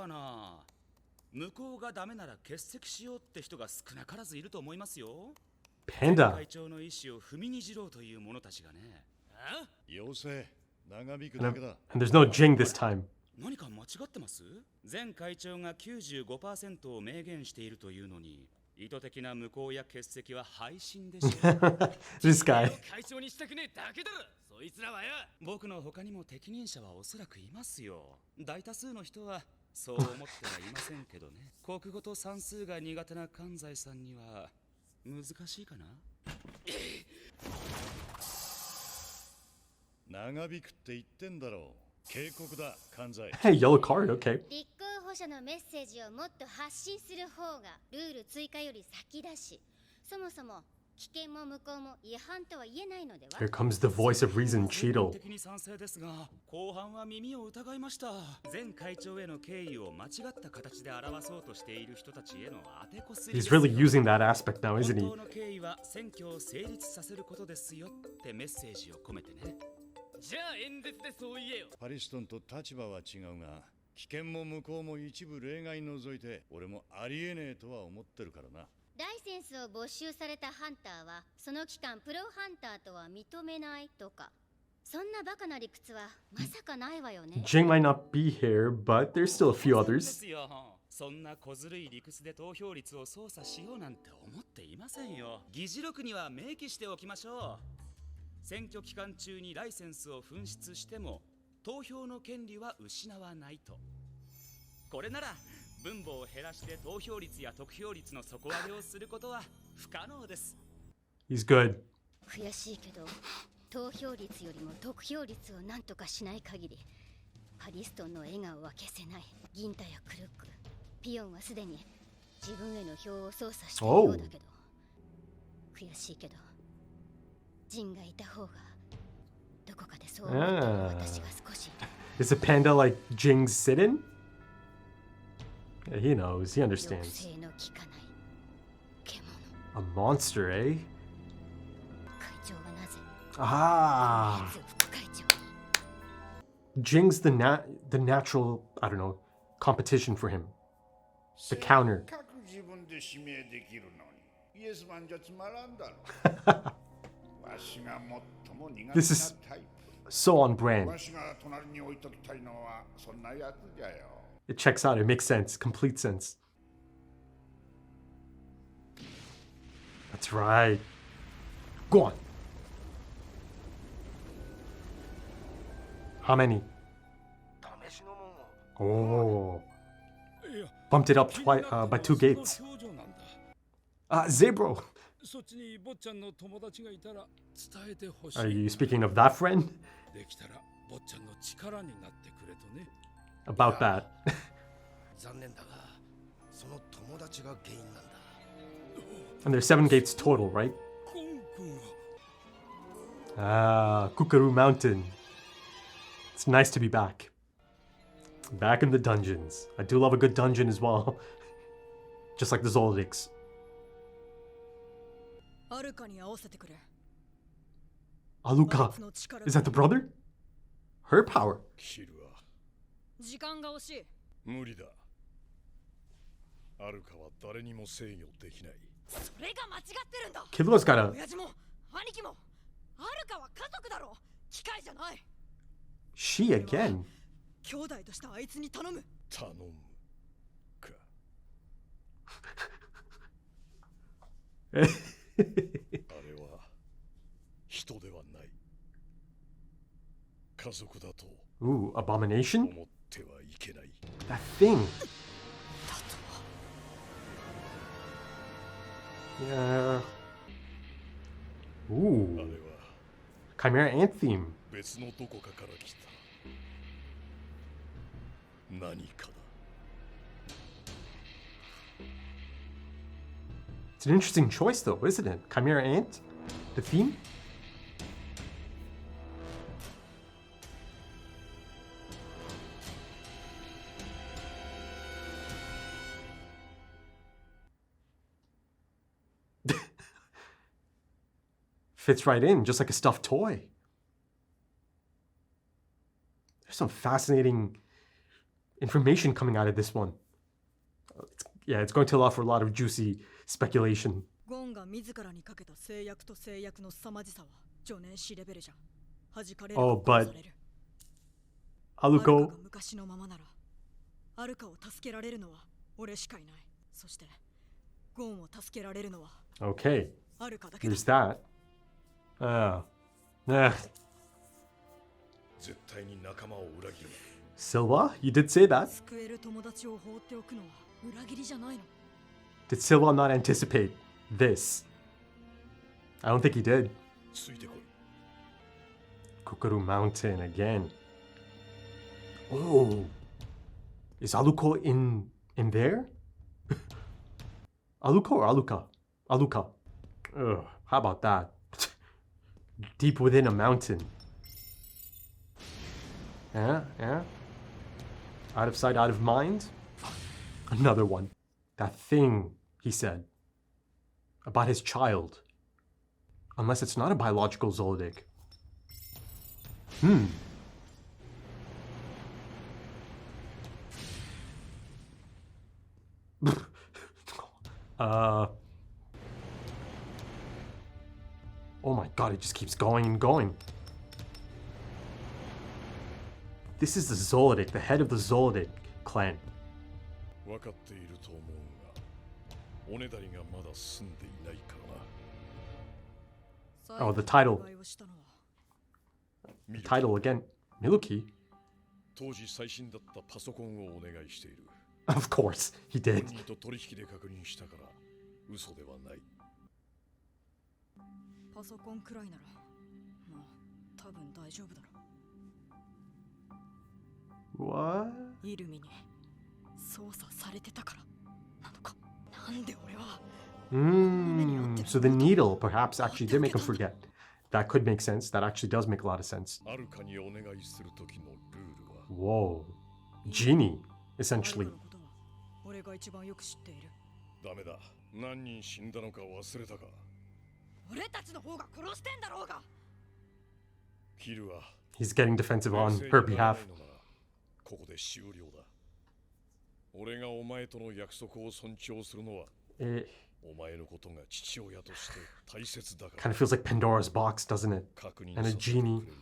な。向こうがダメなら欠席しようって人が少なからずいると思いますよ。Panda. 会長の意思を踏みにじろうという者たちがね。要請長引くだけだ。 And there's no Jing this time. 何か間違ってます？前会長が 95% を明言しているというのに、意図的な無効や欠席は配信でしょ。This guy. 会長にしたくねえだけだろそいつらはよ。僕の他にも適任者はおそらくいますよ。大多数の人はそう思ってはいませんけどね。国語と算数が苦手な関西さんには難しいかな。長引くって言ってんだろう。警告だ関西。 Hey, yellow card, okay. 立候補者のメッセージをもっと発信する方がルール追加より先だし、そもそも危険も無効も違反とは言えないのでは。 Here comes the voice of reason, Cheetle. 的に賛成ですが、後半は耳を疑いました。前会長への敬意を間違った形で表そうとしている人たちへの当てこすり。 He's really using that aspect now, isn't he? 本当の敬意は選挙を成立させることですよってメッセージを込めてね。じゃあ演説でそう言えよ。パリストンと立場は違うが、危険も無効も一部例外除いて俺もありえねえとは思ってるからな。ライセンスを没収されたハンターはその期間プロハンターとは認めないとか、そんなバカな理屈はまさかないわよね。 Jing might not be here, but there's still a few で others. すよ。そんな小ずるい理屈で投票率を操作しようなんて思っていませんよ。議事録には明記しておきましょう。選挙期間中にライセンスを紛失しても投票の権利は失わないと。これなら分母を減らして投票率や得票率の底上げをすることは不可能です。 He's good. 悔しいけど投票率よりも得票率を何とかしない限りパリストンの笑顔は消せない。ギンタやクルック、ピヨンはすでに自分への票を操作しているようだけど、悔しいけどジンがいた方がどこかでそう思った私が少し。 Is the panda like Jing's sit-in? Yeah, he knows. He 抑 understands. 制の効かない獣。 A monster, eh? 会長はなぜ Ah. 副会長に。 Jing's the natural, I don't know, competition for him. The counter. 各自分で指名できるのにイエスマンじゃつまらんだろ。わしが最も苦手な This is タイプ。 so on brand. わしが隣に置いときたいのはそんなやつじゃよ。 It checks out. It makes sense. Complete sense. That's right. Go on. How many? Oh. Bumped it up twice by 2 gates. Zebro. そっちに坊ちゃんの友達がいたら伝えてほしい。 Are you speaking of that friend? できたら坊ちゃんの力になってくれとね。 About that. 残念だが、その友達が原因なんだ。 And there's 7 gates total, right? コン君は Kukuru Mountain. It's nice to be back. Back in the dungeons. I do love a good dungeon as well. Just like the Zoldyks. アルカに合わせてくれ。 Aluka. その力 Is that the brother? Her power. キルは時間が惜しい。無理だ。アルカは誰にも制御できない。それが間違ってるんだ。 Killor's got a... 親父も兄貴もアルカは家族だろ。機械じゃない。 She again. 兄弟としてあいつに頼む。頼むか。あれは人ではない。家族だと Ooh, abomination? 思ってはいけない。 That thing. Yeah. あ Ooh. れは Chimera Ant theme. 別のどこかから来た何かだ。 It's an interesting choice though, isn't it? Chimera Ant? The theme? Fits right in, just like a stuffed toy. There's some fascinating information coming out of this one. Yeah, it's going to allow for a lot of juicy speculation. ゴンが自らにかけた制約と制約の凄まじさは助念しレベルじゃ。弾かれる Oh, か殺 but される。アルカ Aluko, が昔のままなら、アルカを助けられるのは俺しかいない。そしてゴンを助けられるのは okay, アルカだけだ。 there's that. Eh. 絶対に仲間を裏切る Silva, you did say that. 救える友達を放っておくのは裏切りじゃないの。 Did Silva not anticipate this? I don't think he did. ついてこい Kukuru Mountain again. Oh, is Aluko in there? Aluko or Aluka? Aluka. Ugh, how about that? Deep within a mountain. Yeah. Out of sight, out of mind. Another one. That thing he said about his child. Unless it's not a biological Zoldyck. Oh my god, it just keeps going and going. This is the Zoldyck, the head of the Zoldyck clan. 分かっていると思うがおねだりがまだ済んでいないからな Oh, the title. 最後にお願いをしたのは Title again. Miluki? 当時最新だったパソコンをお願いしている Of course, he did. 本人と取引で確認したから嘘ではないパソコンくらいならまあ多分大丈夫だろ What? イルミに操作されてたからなのか。なんで俺は So the needle perhaps actually did make him forget. That could make sense. That actually does make a lot of sense. あるかにお願いする時のルールは Whoa. Genie, アル essentially. カのことは俺が一番よく知っている。ダメだ何人死んだのか忘れたか俺たちの方が殺してんだろうが。キルは He's getting defensive on 冷静 her になら behalf. ないのならここで終了だ俺がお前との約束を尊重するのは It お前のことが父親として大切だか kind ら of feels like Pandora's box, doesn't it? 確認 And a させてくれ genie. る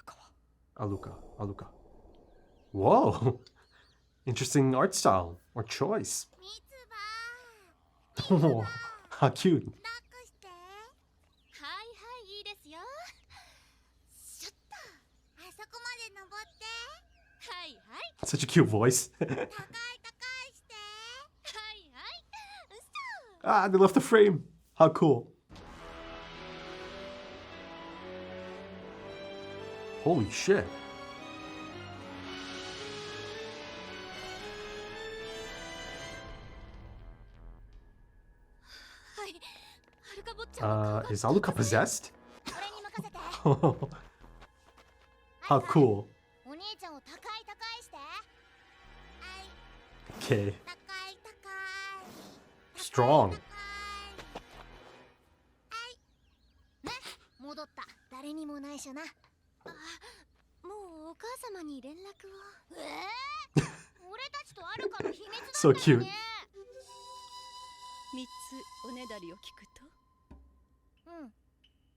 かアルカは Aluka. Whoa. Interesting art style or choice. Oh, how cute. 抱っこして。はいはいいいですよ。ちょっとあそこまで登って。はいはい Such a cute voice. 高い高いして。はいはい。 Ah, they left the frame. How cool. Holy shit. はい。アルカ坊ちゃんの顔が Is Aluka possessed? 俺に任せて。 How cool. お兄ちゃんを高い高いして。はい。 Okay. 高い高い。 Strong. はいね、戻った。誰にも内緒な。あ、もうお母様に連絡を。俺たちとアルカの秘密だった So よ cute. ね。三つおねだりを聞くとうん。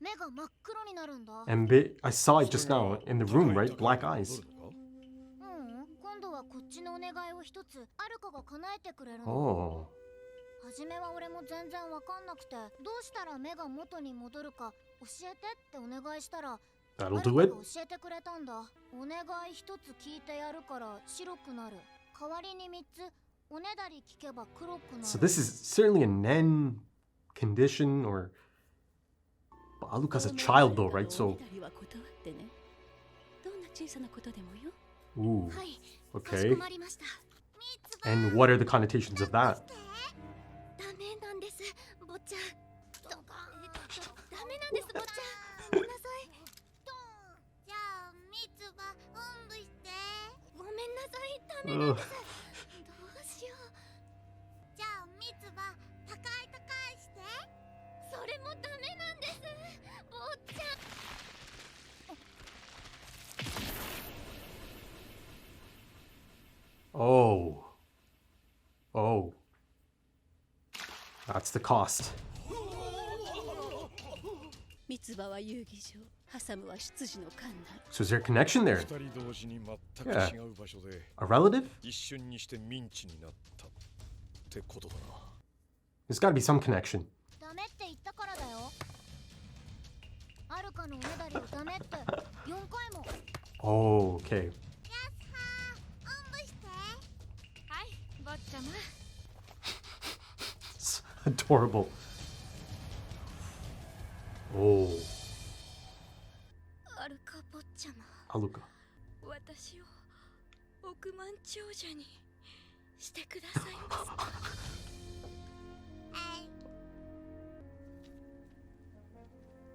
目が真っ黒になるんだ。 And I saw it just now in the room, right? Black eyes. 今度はこっちのお願いを一つアルカが叶えてくれるの。 Oh. 初めは俺も全然わかんなくて、どうしたら目が元に戻るか教えてってお願いしたら、 That'll アル do カ it. が教えてくれたんだ。お願い一つ聞いてやるから白くなる。代わりに三つおねだり聞けば黒くなる。 So this is certainly a Nen condition, or but Aluka's a child though, right? お So ねだりは断ってね。どんな小さなことでもよ。 ooh, はい、かし okay. こまりました。三つ葉 And what are the connotations of that? ダメなんです、坊ちゃん。ダメなんです、坊ちゃん。ごめんなさい。じゃあ、三つ葉おんぶして。ごめんなさい、ダメなんです。どうしよう。じゃあ、三つ葉高い高いして。それもダメなんです、坊ちゃん。That's the cost. 三つ葉は遊戯場、ハサムは執事の館内。 So is there a connection there? 二人同時に全く Yeah. 違う場所で A relative? 一瞬にしてミンチになったってことだな。 There's gotta be some connection. ダメって言ったからだよ。アルカのおねだりをダメって4回も。 Oh, okay. やっはー、おんぶして。はい、坊ちゃま。 It's adorable. Oh, アルカ坊ちゃま、 Aluka. 私を億万長者にしてくださいますか。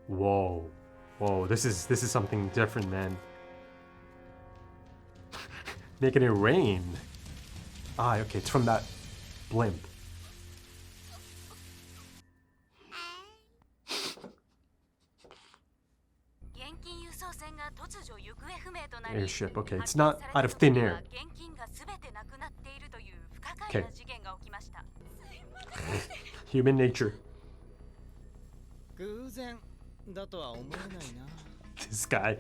Whoa. Whoa, this is something different, man. Making it rain. Ah, okay, it's from that blimp. 現金輸送船が突如行方不明となり、 Airship, okay, it's not out of thin air. 現金がすべてなくなっているという不可解 Okay. な事件が起きました。 Human nature. 偶然だとは思えないな。 This guy.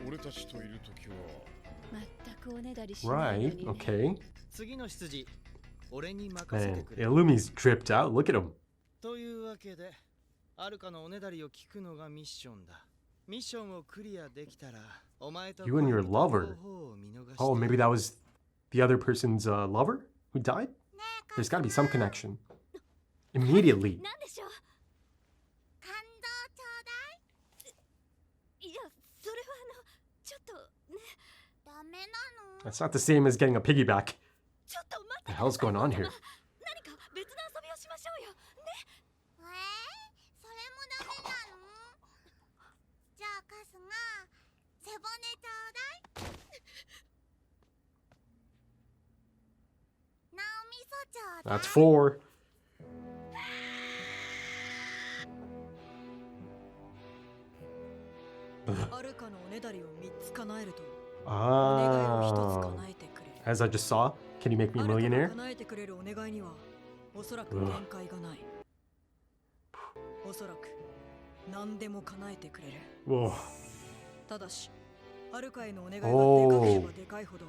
俺たちといるときは全くおねだりしないの Right, に。 okay. 次の執事、俺に任せて Man, くれ。 Illumi's dripped out. Look at him. というわけで、アルカのおねだりを聞くのがミッションだ。ミッションをクリアできたら、お前と You and your lover. 両方を見逃して Oh, maybe that was the other person's lover who died? There's gotta be some connection. Immediately. なんでしょう。感動ちょうだい。いや、それはちょっとね。ダメなの？ That's not the same as getting a piggyback. ちょっと待って。 The hell's going on here? 何か別の遊びをしましょうよ。ね。それもダメなの？じゃあカスが背骨ちょうだい。脳みそちょうだい。 That's 4. アルカのおねだりを3つ叶えると、お Ah. 願いを1つ叶えてくれる。 As I just saw, can you make me a アルカが millionaire? 叶えてくれるお願いにはおそらく限界がない。おそらく何でも叶えてくれる。 Whoa. ただし、アルカへのお願いがでかければでかいほど、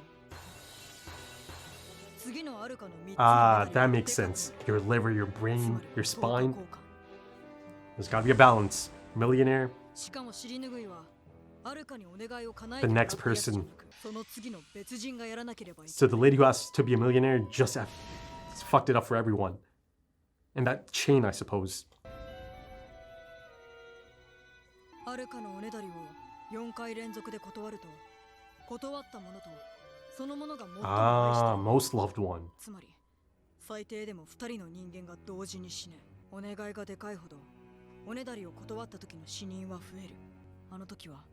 次のアルカの3つの Ah, おねだ that り makes がでかくなる sense. Your liver, your つ brain, まり your 相当 spine. 効果。 There's gotta be a balance. Millionaire. しかも尻拭いはアルカにお願いを叶え The てもら next ったやつじゃな person. く、その次の別人がやらなければいけ So ない。 the lady who asked to be a millionaire just fucked it up for everyone. And that chain, I suppose. アルカのおねだりを4回連続で断ると、断ったものとそのものが最も愛してい Ah, る most loved one. つまり最低でも2人の人間が同時に死ね。お願いがでかいほどおねだりを断った時の死人は増える。あの時は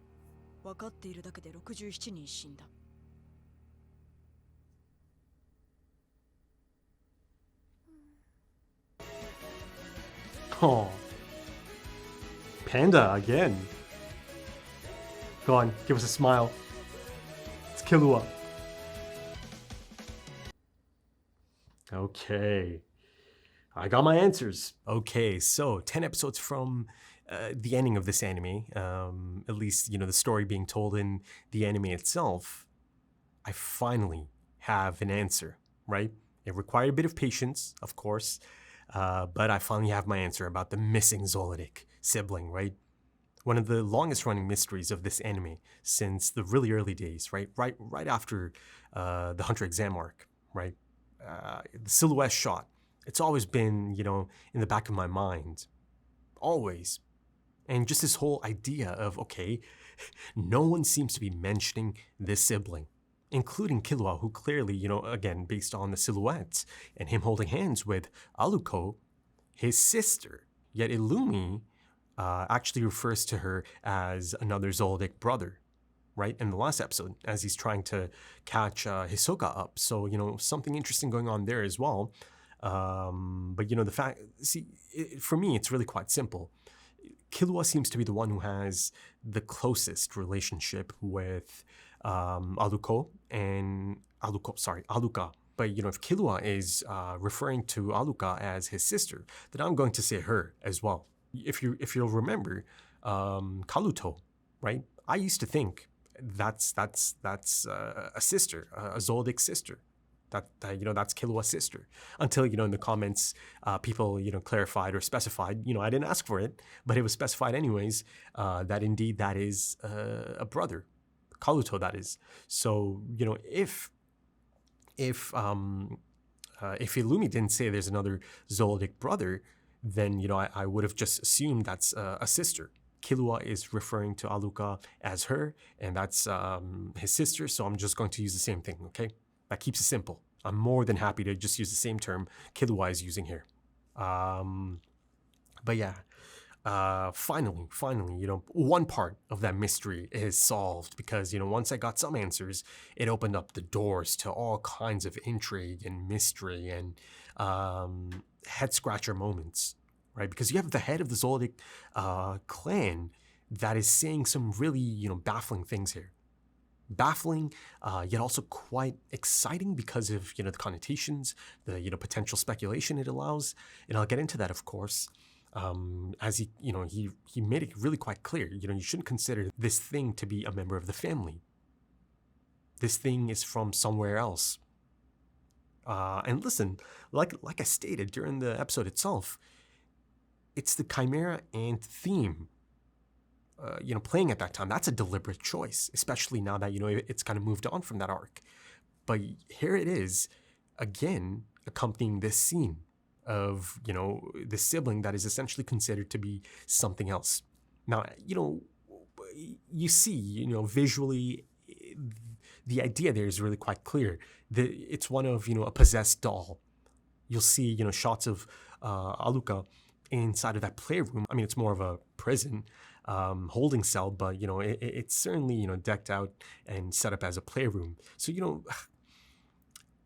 分かっているだけで67人死んだ。 Oh. Panda again. Go on, give us a smile. It's Killua. Okay. I got my answers. Okay, so 10 episodes from the ending of this anime, at least, you know, the story being told in the anime itself, I finally have an answer, right? It required a bit of patience, of course, but I finally have my answer about the missing Zoldyck sibling, right? One of the longest running mysteries of this anime since the really early days, right? Right after the Hunter exam arc, right? The silhouette shot. It's always been, you know, in the back of my mind. Always. And just this whole idea of, okay, no one seems to be mentioning this sibling, including Killua, who clearly, you know, again, based on the silhouette and him holding hands with Aluko, his sister. Yet Illumi actually refers to her as another Zoldyck brother, right? In the last episode, as he's trying to catch Hisoka up. So, you know, something interesting going on there as well. But, you know, for me, it's really quite simple. Killua seems to be the one who has the closest relationship with Aluka. But, if Killua is referring to Aluka as his sister, then I'm going to say her as well. If you'll remember, Kaluto, right? I used to think that's a sister, a Zoldyck sister. That's Killua's sister. Until, in the comments, people, clarified or specified, I didn't ask for it, but it was specified anyways, that indeed that is a brother. Kaluto, that is. So, if Illumi didn't say there's another Zoldyck brother, then, I would have just assumed that's a sister. Killua is referring to Aluka as her, and that's his sister, so I'm just going to use the same thing, okay? That keeps it simple. I'm more than happy to just use the same term Killua is using here. But yeah, finally, one part of that mystery is solved because, once I got some answers, it opened up the doors to all kinds of intrigue and mystery and head-scratcher moments, right? Because you have the head of the Zoldyck clan that is saying some really, baffling things here. Baffling, yet also quite exciting because of, the connotations, the, potential speculation it allows. And I'll get into that, of course. As he made it really quite clear, you shouldn't consider this thing to be a member of the family. This thing is from somewhere else. And listen, like I stated during the episode itself, it's the Chimera Ant theme, playing at that time. That's a deliberate choice, especially now that, it's kind of moved on from that arc. But here it is, again, accompanying this scene of, the sibling that is essentially considered to be something else. Now, you see, visually, the idea there is really quite clear. It's one of, a possessed doll. You'll see, shots of Aluka inside of that playroom. I mean, it's more of a prison holding cell, but, it's certainly, decked out and set up as a playroom. So,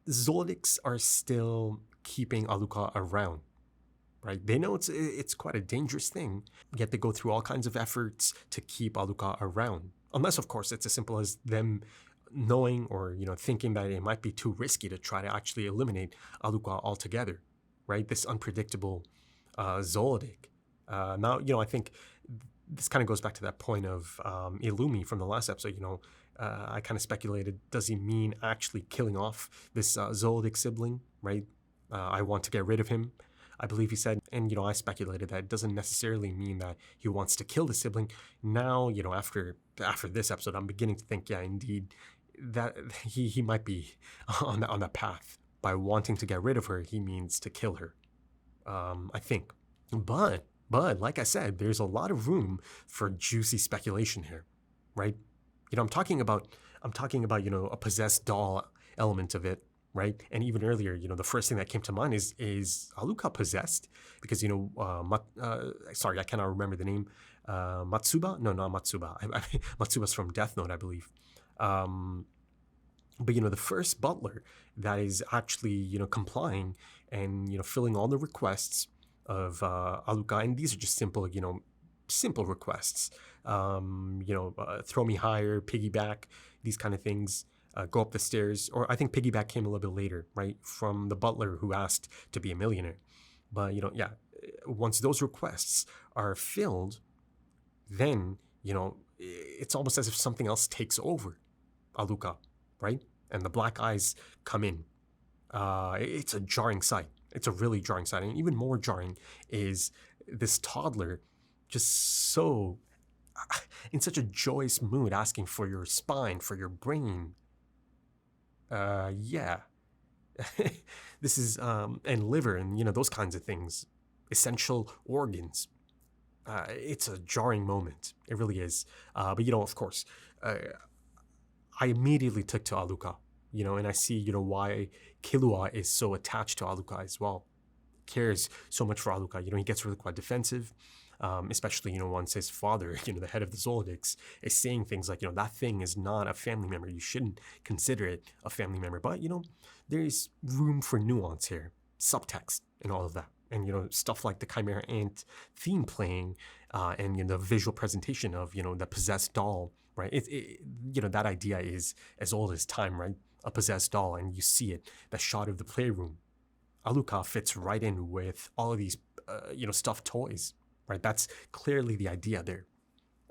Zoldicks are still keeping Aluka around, right? They know it's quite a dangerous thing, yet they go through all kinds of efforts to keep Aluka around. Unless, of course, it's as simple as them knowing or, thinking that it might be too risky to try to actually eliminate Aluka altogether, right? This unpredictable Zoldyck. Now, I think this kind of goes back to that point of Illumi from the last episode. I kind of speculated, does he mean actually killing off this Zoldyck sibling, right? I want to get rid of him, I believe he said. And, I speculated that it doesn't necessarily mean that he wants to kill the sibling. Now, after this episode, I'm beginning to think, yeah, indeed, that he might be on that path. By wanting to get rid of her, he means to kill her, I think. But like I said, there's a lot of room for juicy speculation here, right? I'm talking about, a possessed doll element of it, right? And even earlier, the first thing that came to mind is Aluka possessed? Because, sorry, I cannot remember the name. Matsuba? No, not Matsuba. Matsuba's from Death Note, I believe. But, the first butler that is actually, complying and, filling all the requests of Aluka, and these are just simple, simple requests. Throw me higher, piggyback, these kind of things. Go up the stairs, or I think piggyback came a little bit later, right, from the butler who asked to be a millionaire. But, once those requests are filled, then, it's almost as if something else takes over Aluka, right? And the black eyes come in. It's a jarring sight. It's a really jarring sight. And even more jarring is this toddler just so, in such a joyous mood, asking for your spine, for your brain. Yeah. This is, and liver and, those kinds of things. Essential organs. It's a jarring moment. It really is. But, of course, I immediately took to Aluka, and I see, why Killua is so attached to Aluka as well. Cares so much for Aluka. He gets really quite defensive, especially, once his father, the head of the Zoldicks, is saying things like, that thing is not a family member. You shouldn't consider it a family member. But, there's room for nuance here, subtext and all of that. And, stuff like the Chimera Ant theme playing and, the visual presentation of, the possessed doll, right? That idea is as old as time, right? a possessed doll, and you see it, that shot of the playroom. Alucard fits right in with all of these, stuffed toys, right? That's clearly the idea there.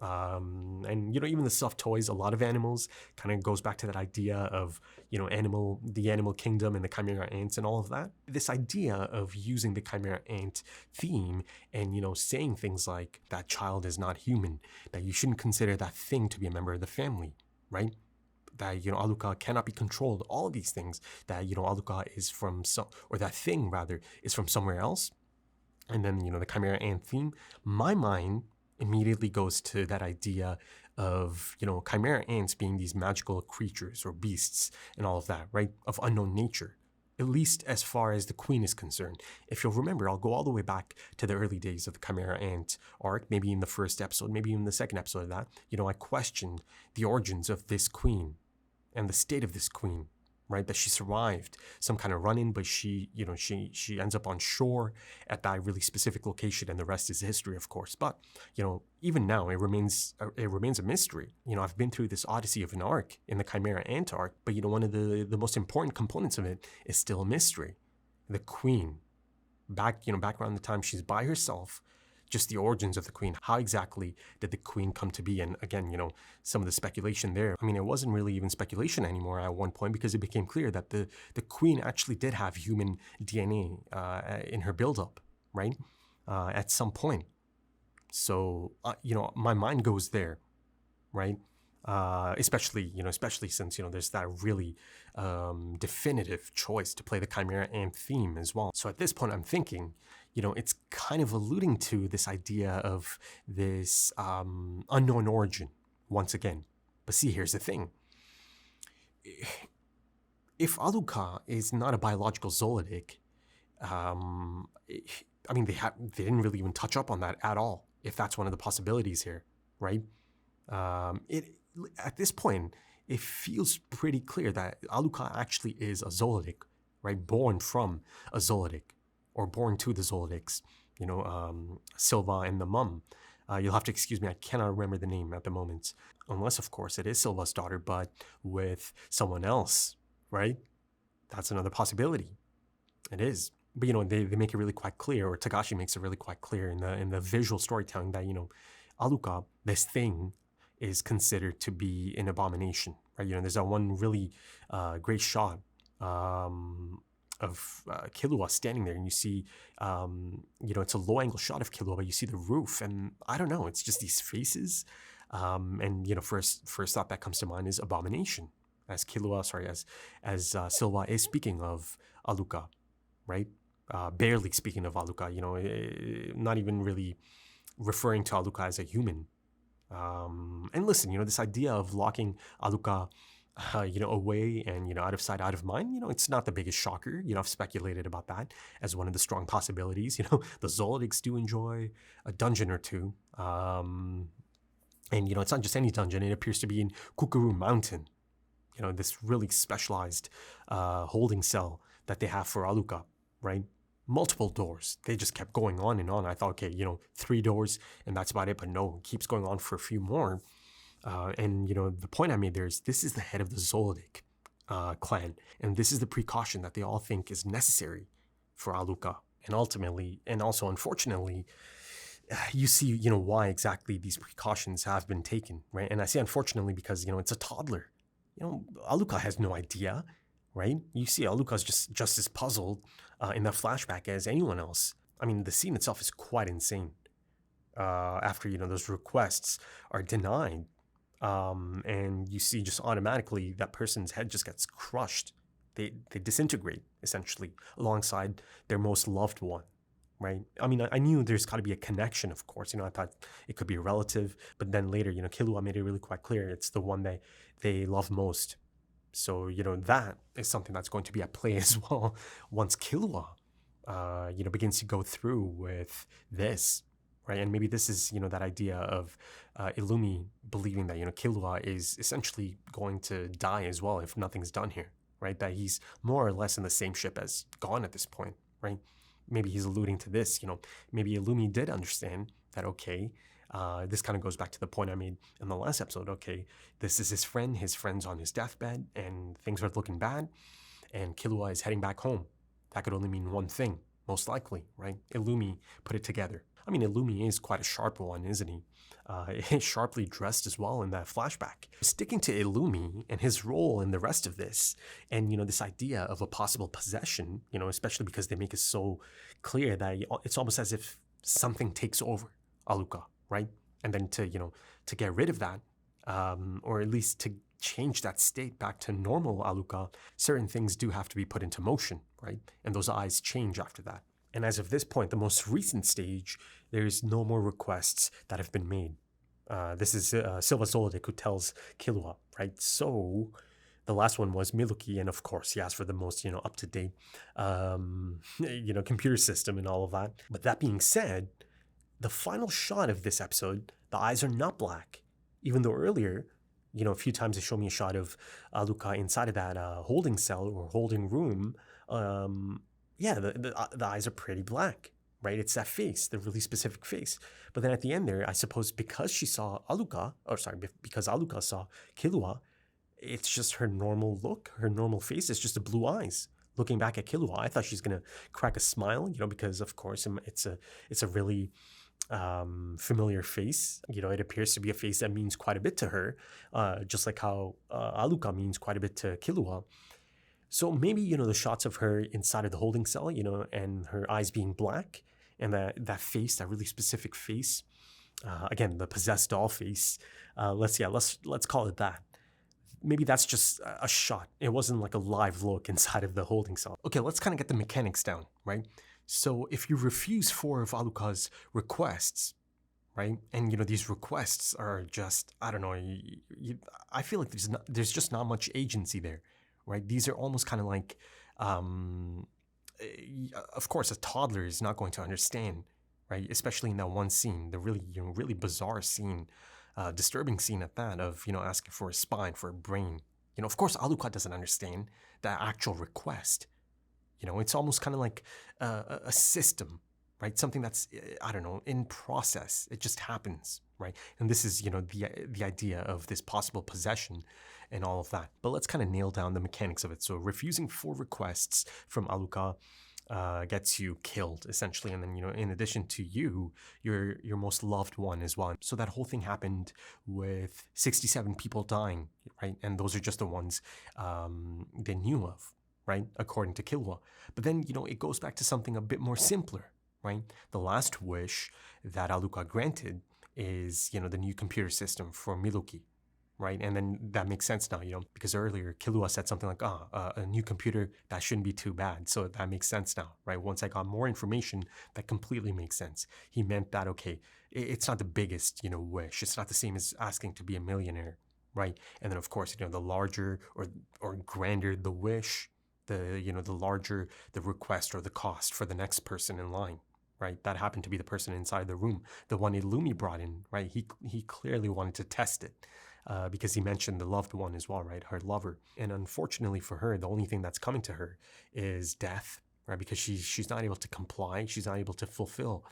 And even the stuffed toys, a lot of animals, kind of goes back to that idea of the animal kingdom and the chimera ants and all of that. This idea of using the chimera ant theme and saying things like that child is not human, that you shouldn't consider that thing to be a member of the family, right? That Alucard cannot be controlled, all of these things, that Alucard is from or that thing rather is from somewhere else. And then the chimera ant theme, my mind immediately goes to that idea of chimera ants being these magical creatures or beasts and all of that, right, of unknown nature, at least as far as the queen is concerned. If you'll remember, I'll go all the way back to the early days of the chimera ant arc, maybe in the first episode, maybe in the second episode of that. I questioned the origins of this queen and the state of this queen, right? That she survived some kind of run-in, but she ends up on shore at that really specific location, and the rest is history, of course. But even now, it remains a mystery. I've been through this odyssey of an arc in the Chimera Ant arc, but one of the most important components of it is still a mystery. The queen, back around the time she's by herself. Just the origins of the queen. How exactly did the queen come to be? And again, some of the speculation there. I mean, it wasn't really even speculation anymore at one point, because it became clear that the queen actually did have human DNA in her buildup, right? At some point. So, my mind goes there, right? Especially since, there's that really definitive choice to play the Chimera Ant theme as well. So at this point, I'm thinking, it's kind of alluding to this idea of this unknown origin once again. But see, here's the thing. If Alucard is not a biological zoodic, they didn't really even touch up on that at all, if that's one of the possibilities here, right? At this point, it feels pretty clear that Alucard actually is a zoodic, right? Born from a zoodic, or born to the zoodics, Silva and the mum. You'll have to excuse me, I cannot remember the name at the moment. Unless, of course, it is Silva's daughter, but with someone else, right? That's another possibility. It is. But, they make it really quite clear, or Tagashi makes it really quite clear in the visual storytelling that, Alucard, this thing, is considered to be an abomination, right? There's that one really great shot of Killua standing there, and you see, it's a low-angle shot of Killua, but you see the roof, and I don't know, it's just these faces, and first thought that comes to mind is abomination, as Silva is speaking of Alucard, right? Barely speaking of Alucard, not even really referring to Alucard as a human. And listen, this idea of locking Alucard away and, out of sight, out of mind, it's not the biggest shocker. I've speculated about that as one of the strong possibilities. The Zoodics do enjoy a dungeon or two. And, it's not just any dungeon. It appears to be in Kukuru Mountain. This really specialized holding cell that they have for Alucard, right? Multiple doors. They just kept going on and on. I thought, okay, 3 doors and that's about it. But no, it keeps going on for a few more. And the point I made there is this is the head of the Zoodic clan. And this is the precaution that they all think is necessary for Alucard. And ultimately, and also unfortunately, you see, why exactly these precautions have been taken, right? And I say unfortunately because, it's a toddler. Alucard has no idea, right? You see Alucard's just as puzzled in that flashback as anyone else. I mean, the scene itself is quite insane. After, those requests are denied, and you see just automatically that person's head just gets crushed. They disintegrate, essentially, alongside their most loved one, right? I mean, I knew there's got to be a connection, of course. I thought it could be a relative, but then later, Killua made it really quite clear it's the one they love most. So, that is something that's going to be at play as well once Killua, begins to go through with this, right? And maybe this is, that idea of Illumi believing that, Killua is essentially going to die as well if nothing's done here, right? That he's more or less in the same ship as Gon at this point, right? Maybe he's alluding to this, maybe Illumi did understand that, okay, This kind of goes back to the point I made in the last episode. Okay, this is his friend. His friend's on his deathbed, and things are looking bad. And Killua is heading back home. That could only mean one thing, most likely, right? Illumi put it together. I mean, Illumi is quite a sharp one, isn't he? He's sharply dressed as well in that flashback. Sticking to Illumi and his role in the rest of this, and, you know, this idea of a possible possession, you know, especially because they make it so clear that it's almost as if something takes over Aluka, right? And then to, you know, to get rid of that, or at least to change that state back to normal Aluka, certain things do have to be put into motion, right? And those eyes change after that. And as of this point, the most recent stage, there's no more requests that have been made. This is Silva Zoldyck who tells Killua, right? So the last one was Miluki, and of course he asked for the most, you know, up-to-date, you know, computer system and all of that. But that being said, the final shot of this episode, the eyes are not black, even though earlier, you know, a few times they show me a shot of Aluka inside of that holding cell or holding room. Yeah, the eyes are pretty black, right? It's that face, the really specific face. But then at the end there, I suppose because she saw Aluka, or sorry, because Aluka saw Killua, it's just her normal look, her normal face. It's just the blue eyes looking back at Killua. I thought she's gonna crack a smile, you know, because of course it's a really familiar face. You know, it appears to be a face that means quite a bit to her, just like how Aluka means quite a bit to Killua. So maybe, you know, the shots of her inside of the holding cell, you know, and her eyes being black, and that face, that really specific face, again, the possessed doll face. Let's call it that. Maybe that's just a shot. It wasn't like a live look inside of the holding cell. Okay, let's kind of get the mechanics down, right? So if you refuse 4 of Aluka's requests, right, and you know these requests are just, I don't know, I feel like there's just not much agency there. Right, these are almost kind of like, of course, a toddler is not going to understand, right? Especially in that one scene, the really, you know, really bizarre scene, disturbing scene at that of, you know, asking for a spine, for a brain. You know, of course, Aluka doesn't understand that actual request. You know, it's almost kind of like a system, right? Something that's, I don't know, in process. It just happens, right? And this is, you know, the idea of this possible possession and all of that. But let's kind of nail down the mechanics of it. So refusing 4 requests from Aluka gets you killed, essentially. And then, you know, in addition to you, your most loved one as well. So that whole thing happened with 67 people dying, right? And those are just the ones they knew of, right? According to Killua. But then, you know, it goes back to something a bit more simpler, right? The last wish that Aluka granted is, you know, the new computer system for Miluki, right? And then that makes sense now, you know, because earlier Killua said something like, a new computer, that shouldn't be too bad. So that makes sense now, right? Once I got more information, that completely makes sense. He meant that, okay, it's not the biggest, you know, wish. It's not the same as asking to be a millionaire, right? And then of course, you know, the larger or grander the wish, the, you know, the larger the request or the cost for the next person in line, right? That happened to be the person inside the room, the one Illumi brought in, right? He clearly wanted to test it. Because he mentioned the loved one as well, right? Her lover. And unfortunately for her, the only thing that's coming to her is death, right? Because she's not able to comply. She's not able to fulfill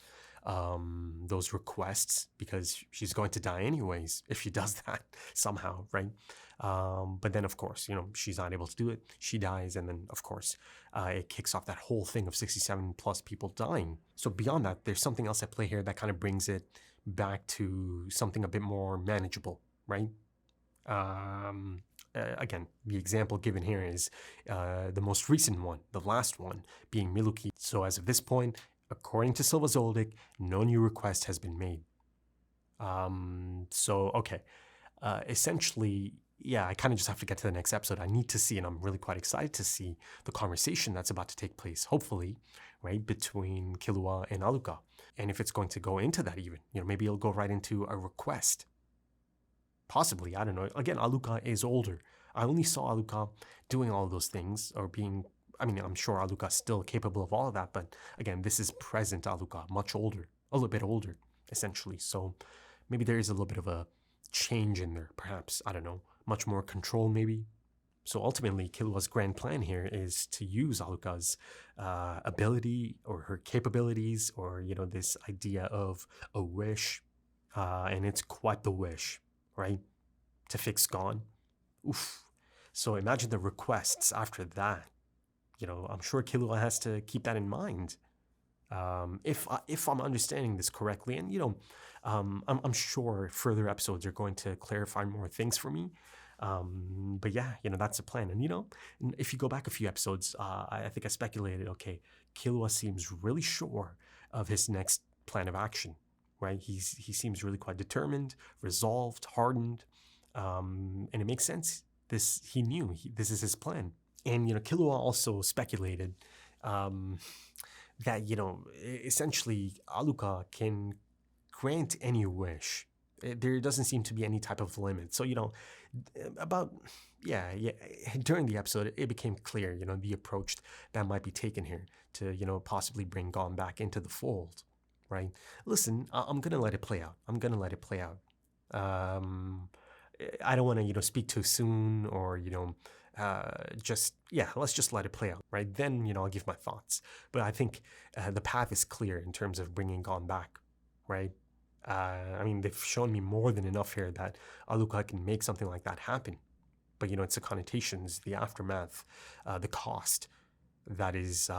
those requests because she's going to die anyways if she does that somehow, right? But then, of course, you know, she's not able to do it. She dies. And then, of course, it kicks off that whole thing of 67 plus people dying. So beyond that, there's something else at play here that kind of brings it back to something a bit more manageable, right? Again, the example given here is the most recent one, the last one, being Miluki. So as of this point, according to Silva Zoldyck, no new request has been made. So, okay. Essentially, yeah, I kind of just have to get to the next episode. I need to see, and I'm really quite excited to see the conversation that's about to take place, hopefully, right, between Killua and Aluka. And if it's going to go into that even, you know, maybe it'll go right into a request. Possibly, I don't know. Again, Aluka is older. I only saw Aluka doing all of those things or being, I mean, I'm sure Aluka's still capable of all of that, but again, this is present Aluka, much older, a little bit older, essentially. So maybe there is a little bit of a change in there, perhaps. I don't know. Much more control, maybe. So ultimately, Killua's grand plan here is to use Aluka's ability or her capabilities or, you know, this idea of a wish And it's quite the wish, right? To fix Gon. Oof. So imagine the requests after that. I'm sure Killua has to keep that in mind. If I'm understanding this correctly, and I'm sure further episodes are going to clarify more things for me. But yeah, that's the plan. And if you go back a few episodes, I think I speculated, okay, Killua seems really sure of his next plan of action, right? He seems really quite determined, resolved, hardened, and it makes sense. He knew this is his plan. And Killua also speculated that essentially Aluka can grant any wish. There doesn't seem to be any type of limit. So during the episode it became clear the approach that might be taken here to possibly bring Gon back into the fold, right? Listen, I'm gonna let it play out. I don't want to speak too soon, or let's just let it play out, right? Then I'll give my thoughts. But I think the path is clear in terms of bringing Gon back, right? They've shown me more than enough here that Aluka can make something like that happen. But it's the connotations, the aftermath, the cost that is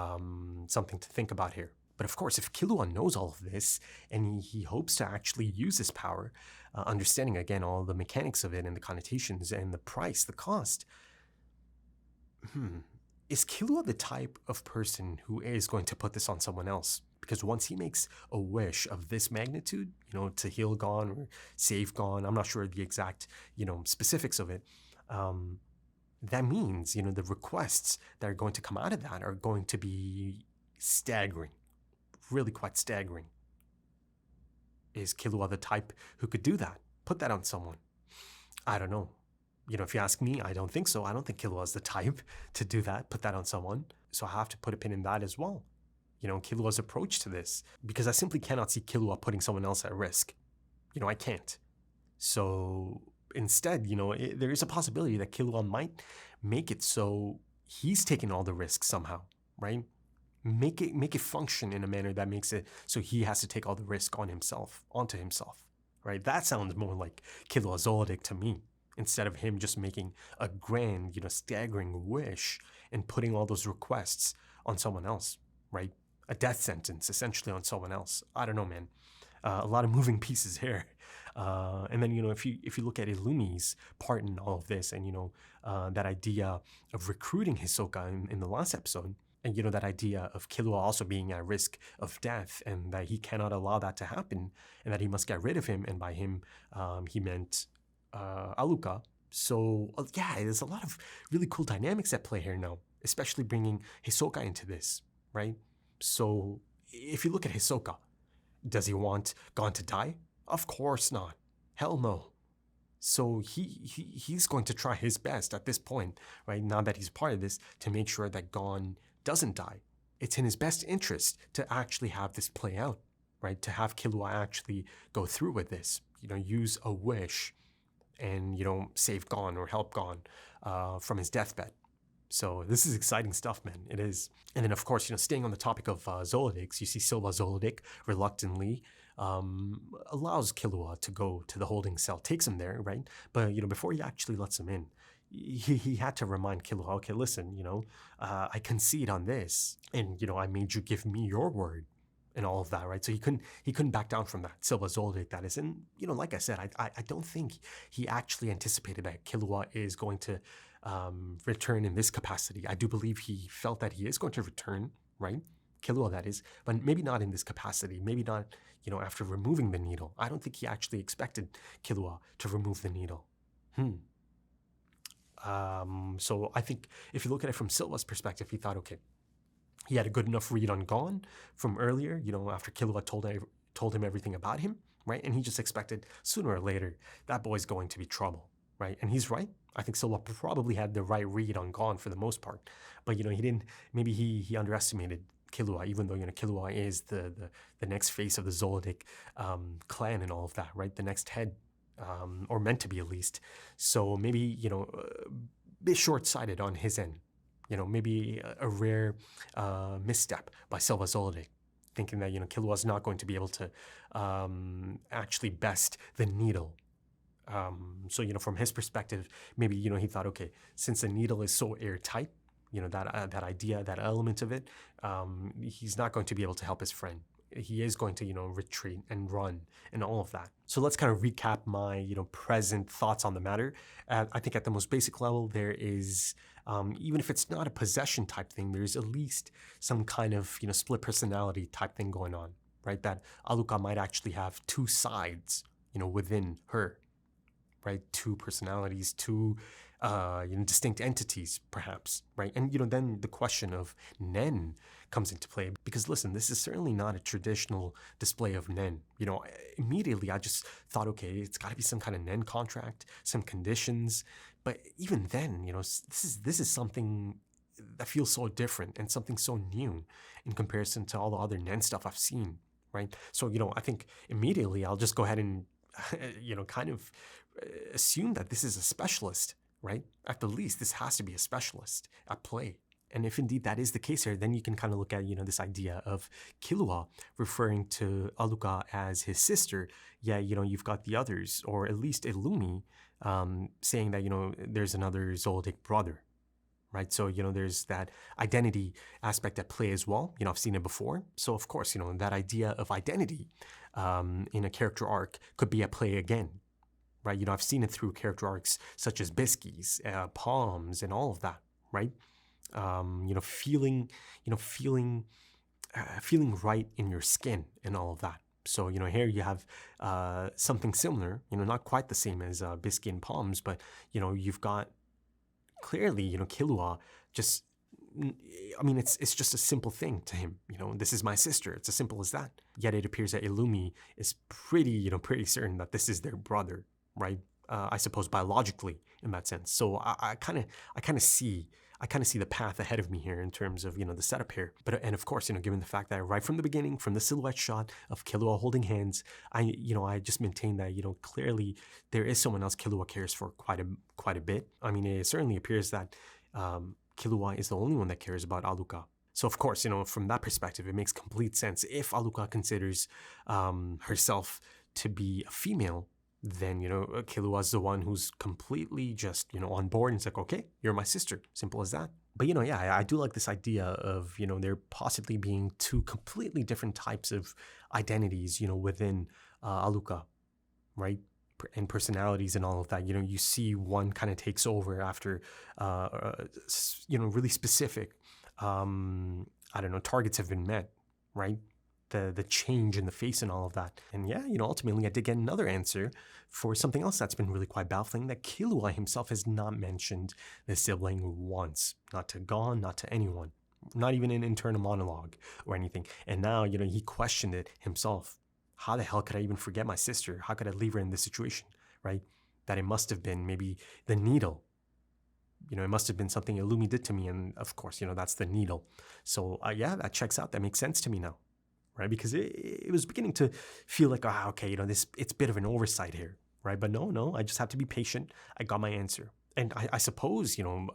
something to think about here. But of course, if Killua knows all of this and he hopes to actually use his power, understanding again all the mechanics of it and the connotations and the price, the cost, is Killua the type of person who is going to put this on someone else? Because once he makes a wish of this magnitude, to heal Gon or save Gon, I'm not sure the exact, specifics of it, that means, the requests that are going to come out of that are going to be staggering. Really quite staggering. Is Killua the type who could do that? Put that on someone? I don't know. If you ask me, I don't think so. I don't think Killua is the type to do that, put that on someone. So I have to put a pin in that as well. Killua's approach to this. Because I simply cannot see Killua putting someone else at risk. I can't. So instead, there is a possibility that Killua might make it so he's taking all the risks somehow, right? Make it function in a manner that makes it so he has to take all the risk onto himself, right? That sounds more like Killua Zoldyck to me, instead of him just making a grand, staggering wish and putting all those requests on someone else, right? A death sentence essentially on someone else. I don't know, man. A lot of moving pieces here. And then, if you look at Illumi's part in all of this, and that idea of recruiting Hisoka in the last episode. And that idea of Killua also being at risk of death, and that he cannot allow that to happen, and that he must get rid of him. And by him, he meant Aluka. So there's a lot of really cool dynamics at play here now, especially bringing Hisoka into this, right? So if you look at Hisoka, does he want Gon to die? Of course not. Hell no. So he's going to try his best at this point, right? Now that he's part of this, to make sure that Gon doesn't die. It's in his best interest to actually have this play out, right? To have Killua actually go through with this, use a wish and, save Gon or help Gon from his deathbed. So this is exciting stuff, man. It is. And then, of course, staying on the topic of Zoldycks, you see Silva Zoldyck reluctantly allows Killua to go to the holding cell, takes him there, right? But, before he actually lets him in, he had to remind Killua, okay, listen, I concede on this, and, I made you give me your word and all of that, right? So he couldn't back down from that. Silva Zoldyck, that is. And, like I said, I don't think he actually anticipated that Killua is going to return in this capacity. I do believe he felt that he is going to return, right? Killua, that is, but maybe not in this capacity. Maybe not, after removing the needle. I don't think he actually expected Killua to remove the needle. So I think if you look at it from Silva's perspective, he thought, okay, he had a good enough read on Gon from earlier, after Killua told him everything about him, right? And he just expected sooner or later that boy's going to be trouble, right? And he's right. I think Silva probably had the right read on Gon for the most part, but he didn't. Maybe he underestimated Killua, even though Killua is the next face of the Zoldyck clan and all of that, right? The next head. Or meant to be at least. So maybe, a bit short-sighted on his end. Maybe a rare misstep by Silva Zoldyck. thinking that, Killua's not going to be able to actually best the needle. So, from his perspective, maybe, he thought, okay, since the needle is so airtight, that idea, that element of it, he's not going to be able to help his friend. He is going to, retreat and run and all of that. So let's kind of recap my, present thoughts on the matter. I think at the most basic level, there is, even if it's not a possession type thing, there's at least some kind of, split personality type thing going on, right? That Aluka might actually have two sides, within her, right? Two personalities, two distinct entities, perhaps, right? And, then the question of Nen comes into play, because listen, this is certainly not a traditional display of Nen. Immediately I just thought, okay, it's got to be some kind of Nen contract, some conditions. But even then, this is something that feels so different and something so new in comparison to all the other Nen stuff I've seen, right? So, I think immediately I'll just go ahead and, kind of assume that this is a specialist, right? At the least, this has to be a specialist at play. And if indeed that is the case here, then you can kind of look at, this idea of Killua referring to Aluka as his sister. Yeah, you've got the others, or at least Illumi, saying that, there's another Zoldyck brother, right? So, there's that identity aspect at play as well. I've seen it before. So, of course, that idea of identity in a character arc could be at play again, right? I've seen it through character arcs such as Bisky's, Palms, and all of that, right? Feeling right in your skin and all of that. So, here you have something similar, not quite the same as Bisky and Palms, but, you've got clearly, Killua just, it's just a simple thing to him. This is my sister. It's as simple as that. Yet it appears that Illumi is pretty certain that this is their brother, right? I suppose biologically in that sense. So I kind of see the path ahead of me here in terms of, the setup here. And of course, given the fact that right from the beginning, from the silhouette shot of Killua holding hands, I just maintain that, clearly there is someone else Killua cares for quite a bit. It certainly appears that Killua is the only one that cares about Aluka. So of course, from that perspective, it makes complete sense. If Aluka considers herself to be a female, then, Killua's the one who's completely just, on board and it's like, okay, you're my sister. Simple as that. But, I do like this idea of, there possibly being two completely different types of identities, within Aluka, right? And personalities and all of that. You see one kind of takes over after, really specific, targets have been met, right? The change in the face and all of that. And yeah, ultimately I did get another answer for something else that's been really quite baffling, that Killua himself has not mentioned the sibling once. Not to Gon, not to anyone. Not even in internal monologue or anything. And now, he questioned it himself. How the hell could I even forget my sister? How could I leave her in this situation, right? That it must have been maybe the needle. It must have been something Illumi did to me. And of course, that's the needle. So yeah, that checks out. That makes sense to me now. Right, because it was beginning to feel like, okay, it's a bit of an oversight here, right? But no, I just have to be patient. I got my answer, and I suppose, in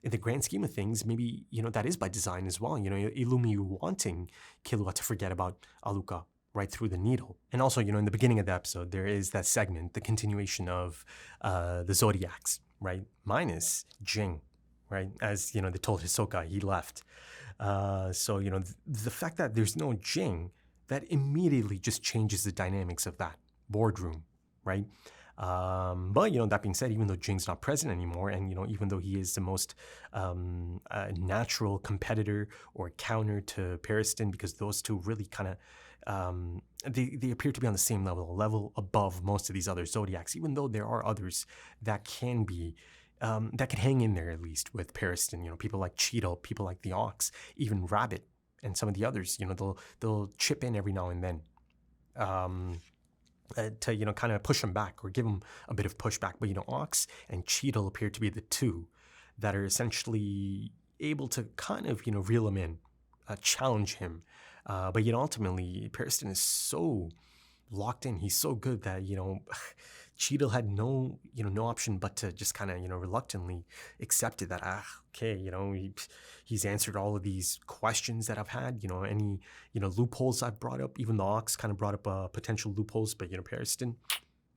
the grand scheme of things, maybe that is by design as well. Illumi wanting Killua to forget about Aluka right through the needle, and also, in the beginning of the episode, there is that segment, the continuation of the Zodiacs, right? Minus Jing, right? As they told Hisoka, he left. So, the fact that there's no Jing, that immediately just changes the dynamics of that boardroom, right? But, that being said, even though Jing's not present anymore, and, even though he is the most natural competitor or counter to Periston, because those two really kind of, they appear to be on the same level, a level above most of these other Zodiacs, even though there are others that can be that could hang in there at least with Periston, people like Cheeto, people like the Ox, even Rabbit, and some of the others, they'll chip in every now and then to, kind of push them back or give them a bit of pushback. But, Ox and Cheeto appear to be the two that are essentially able to kind of, reel him in, challenge him. But, ultimately, Periston is so locked in. He's so good that, Cheadle had no option but to just kind of, reluctantly accepted that, okay, he's answered all of these questions that I've had, any, loopholes I've brought up. Even the Ox kind of brought up potential loopholes, but, Periston,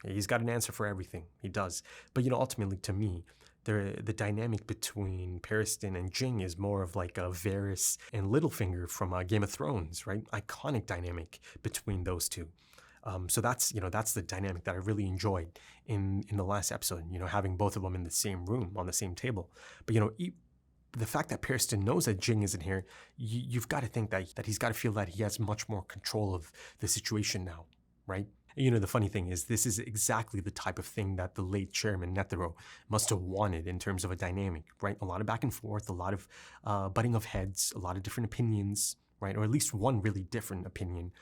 he's got an answer for everything. He does. But, ultimately, to me, the dynamic between Periston and Jing is more of like a Varys and Littlefinger from Game of Thrones, right? Iconic dynamic between those two. So that's the dynamic that I really enjoyed in the last episode, having both of them in the same room on the same table. But, the fact that Periston knows that Jing isn't here, you've got to think that he's got to feel that he has much more control of the situation now, right? The funny thing is, this is exactly the type of thing that the late chairman Netero must have wanted in terms of a dynamic, right? A lot of back and forth, a lot of butting of heads, a lot of different opinions, right? Or at least one really different opinion,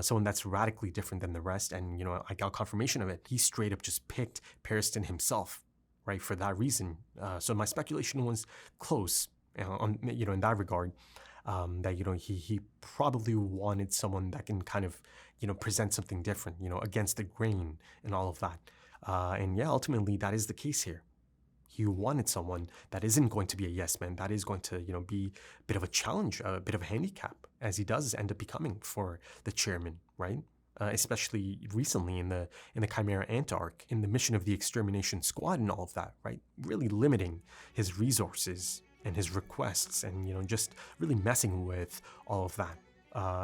someone that's radically different than the rest. And, I got confirmation of it. He straight up just picked Periston himself, right? For that reason. So my speculation was close, in that regard. That he probably wanted someone that can kind of present something different, against the grain and all of that. And yeah, ultimately that is the case here. He wanted someone that isn't going to be a yes man, that is going to be a bit of a challenge, a bit of a handicap, as he does end up becoming for the chairman, right? Especially recently in the Chimera Ant arc, in the mission of the Extermination Squad and all of that, right? Really limiting his resources and his requests, and just really messing with all of that.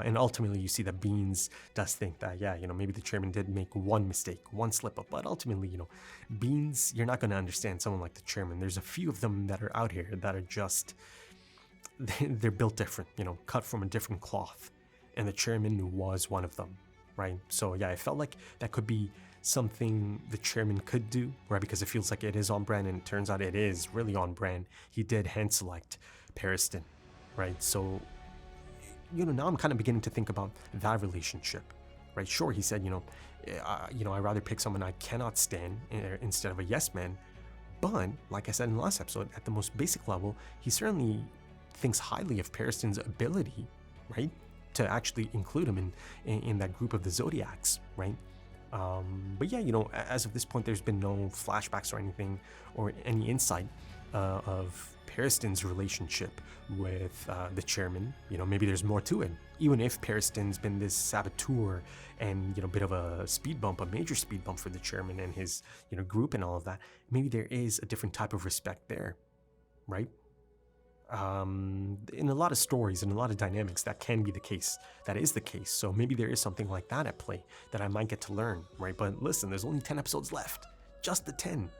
And ultimately you see that Beans does think that, maybe the chairman did make one mistake, one slip up, but ultimately, Beans, you're not going to understand someone like the chairman. There's a few of them that are out here that are just, they're built different, cut from a different cloth, and the chairman was one of them, right? So yeah, I felt like that could be something the chairman could do, right? Because it feels like it is on brand, and it turns out it is really on brand. He did hand select Periston, right? So, now I'm kind of beginning to think about that relationship, right? Sure, he said, I'd rather pick someone I cannot stand instead of a yes man. But like I said in the last episode, at the most basic level, he certainly thinks highly of Periston's ability, right, to actually include him in that group of the Zodiacs, right? But yeah, as of this point, there's been no flashbacks or anything, or any insight of Periston's relationship with the chairman. Maybe there's more to it. Even if Periston's been this saboteur and, bit of a major speed bump for the chairman and his, group and all of that, maybe there is a different type of respect there, right? In a lot of stories and a lot of dynamics, that can be the case. That is the case. So maybe there is something like that at play that I might get to learn, right? But listen, there's only 10 episodes left. Just the 10.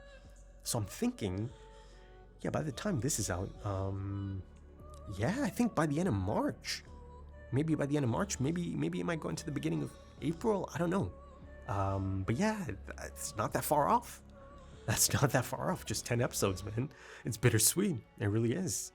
So I'm thinking, yeah, by the time this is out, I think by the end of March. Maybe by the end of March, maybe it might go into the beginning of April. I don't know. But yeah, it's not that far off. That's not that far off. Just 10 episodes, man. It's bittersweet. It really is.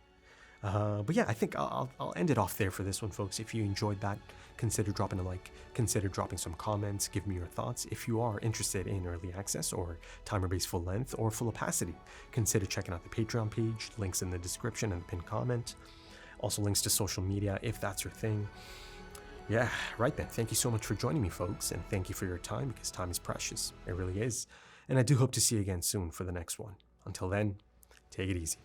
But yeah, I think I'll end it off there for this one, folks. If you enjoyed that, consider dropping a like, consider dropping some comments, give me your thoughts. If you are interested in early access or timer-based full length or full opacity, consider checking out the Patreon page, links in the description and the pinned comment. Also links to social media if that's your thing. Yeah, right then. Thank you so much for joining me, folks, and thank you for your time, because time is precious. It really is. And I do hope to see you again soon for the next one. Until then, take it easy.